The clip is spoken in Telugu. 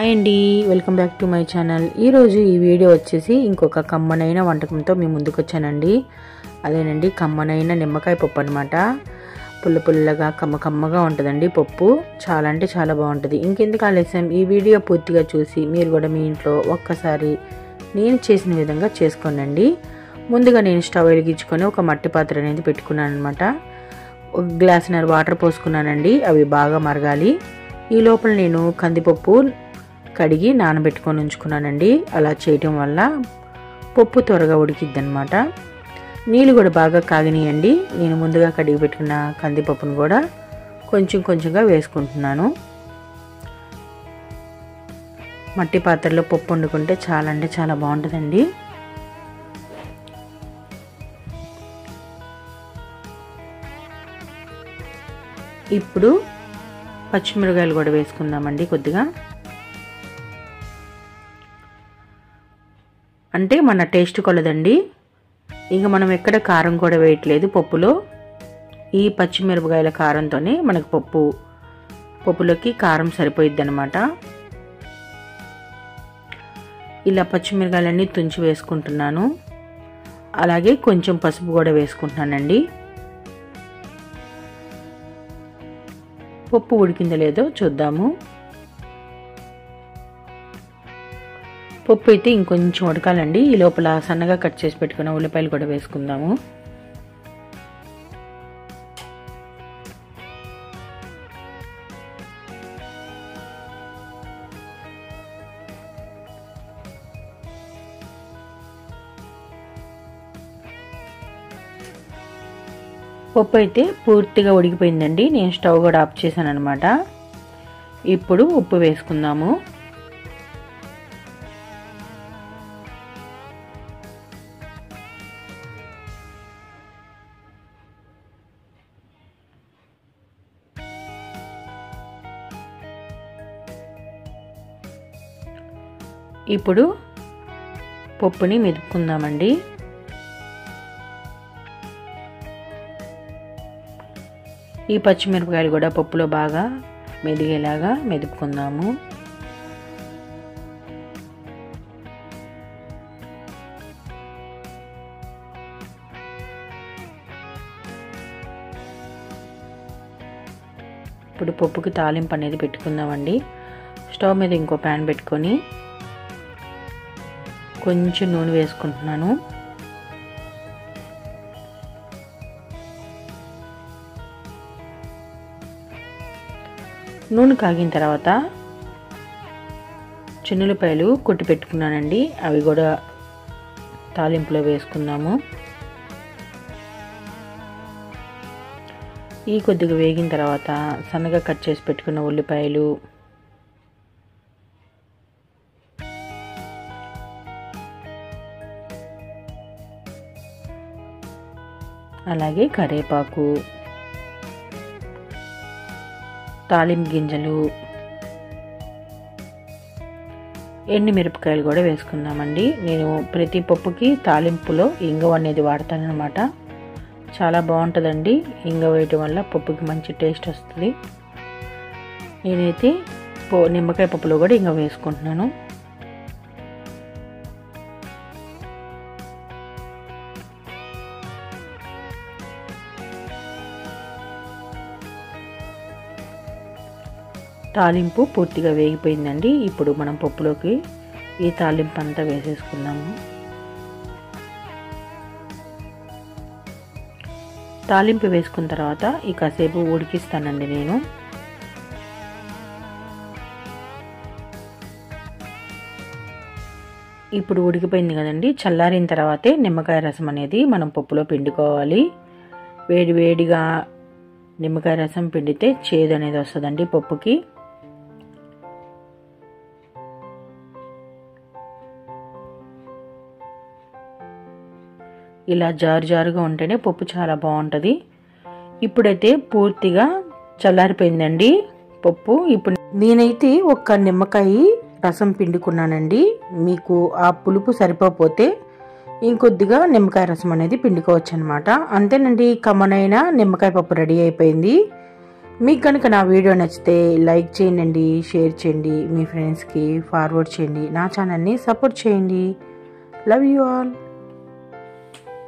హాయ్ అండి, welcome back to my channel. ఈరోజు ఈ వీడియో వచ్చేసి ఇంకొక కమ్మనైన వంటకంతో మీ ముందుకు వచ్చానండి. అదేనండి కమ్మనైన నిమ్మకాయ పప్పు అనమాట. పుల్లగా కమ్మగా ఉంటుందండి పప్పు. చాలా అంటే చాలా బాగుంటుంది. ఇంకెందుకు ఆలస్యం, ఈ వీడియో పూర్తిగా చూసి మీరు కూడా మీ ఇంట్లో ఒక్కసారి నేను చేసిన విధంగా చేసుకోండి. ముందుగా నేను స్టవ్ వెలిగించుకొని ఒక మట్టి పాత్ర అనేది పెట్టుకున్నాను అనమాట. ఒక గ్లాసున్నర వాటర్ పోసుకున్నానండి. అవి బాగా మరగాలి. ఈ లోపల నేను కందిపప్పు కడిగి నానబెట్టుకొని ఉంచుకున్నానండి. అలా చేయటం వల్ల పప్పు త్వరగా ఉడికిద్ది అనమాట. నీళ్ళు కూడా బాగా కాగినాయండి. నేను ముందుగా కడిగి పెట్టుకున్న కందిపప్పును కూడా కొంచెంగా వేసుకుంటున్నాను. మట్టి పాత్రలో పప్పు వండుకుంటే చాలా అంటే చాలా బాగుంటుందండి. ఇప్పుడు పచ్చిమిరపకాయలు కూడా వేసుకుందామండి కొద్దిగా. అంటే మన టేస్ట్ కొలదండి. ఇంకా మనం ఎక్కడ కారం కూడా వేయట్లేదు పప్పులో. ఈ పచ్చిమిరపకాయల కారంతోనే మనకు పప్పులోకి కారం సరిపోయిద్ది అనమాట. ఇలా పచ్చిమిరపకాయలన్నీ తుంచి వేసుకుంటున్నాను. అలాగే కొంచెం పసుపు కూడా వేసుకుంటున్నానండి. పప్పు ఉడికిందో లేదో చూద్దాము. పప్పు అయితే ఇంకొంచెం ఉడకాలండి. ఈ లోపల సన్నగా కట్ చేసి పెట్టుకున్న ఉల్లిపాయలు కూడా వేసుకుందాము. పప్పు అయితే పూర్తిగా ఉడికిపోయిందండి. నేను స్టవ్ కూడా ఆఫ్ చేశాను అనమాట. ఇప్పుడు ఉప్పు వేసుకుందాము. ఇప్పుడు పప్పుని మెదుపుకుందామండి. ఈ పచ్చిమిరపకాయలు కూడా పప్పులో బాగా మెదిగేలాగా మెదుపుకుందాము. ఇప్పుడు పప్పుకి తాలింపు అనేది పెట్టుకుందామండి. స్టవ్ మీద ఇంకో ప్యాన్ పెట్టుకొని కొంచెం నూనె వేసుకుంటున్నాను. నూనె కాగిన తర్వాత చిన్నులపాయలు కొట్టి పెట్టుకున్నానండి. అవి కూడా తాలింపులో వేసుకుందాము. ఈ కొద్దిగా వేగిన తర్వాత సన్నగా కట్ చేసి పెట్టుకున్న ఉల్లిపాయలు, అలాగే కరివేపాకు, తాలింపు గింజలు, ఎండుమిరపకాయలు కూడా వేసుకుందామండి. నేను ప్రతి పప్పుకి తాలింపులో ఇంగువ అనేది వాడతానన్నమాట. చాలా బాగుంటుందండి. ఇంగువ వేయటం వల్ల పప్పుకి మంచి టేస్ట్ వస్తుంది. నేనైతే నిమ్మకాయ పప్పులో కూడా ఇంగువ వేసుకుంటున్నాను. తాలింపు పూర్తిగా వేగిపోయిందండి. ఇప్పుడు మనం పప్పులోకి ఈ తాలింపు అంతా వేసేసుకుందాము. తాలింపు వేసుకున్న తర్వాత ఈ కాసేపు ఉడికిస్తానండి నేను. ఇప్పుడు ఉడికిపోయింది కదండి. చల్లారిన తర్వాతే నిమ్మకాయ రసం అనేది మనం పప్పులో పిండుకోవాలి. వేడిగా నిమ్మకాయ రసం పిండితే చేదు అనేది వస్తుందండి పప్పుకి. ఇలా జారుగా ఉంటేనే పప్పు చాలా బాగుంటుంది. ఇప్పుడైతే పూర్తిగా చల్లారిపోయిందండి పప్పు. ఇప్పుడు నేనైతే ఒక నిమ్మకాయ రసం పిండుకున్నానండి. మీకు ఆ పులుపు సరిపోతే ఇంకొద్దిగా నిమ్మకాయ రసం అనేది పిండుకోవచ్చు అనమాట. అంతేనండి, కమ్మనైన నిమ్మకాయ పప్పు రెడీ అయిపోయింది. మీకు కనుక నా వీడియో నచ్చితే లైక్ చేయండి, షేర్ చేయండి, మీ ఫ్రెండ్స్కి ఫార్వర్డ్ చేయండి, నా ఛానల్ని సపోర్ట్ చేయండి. Love you all.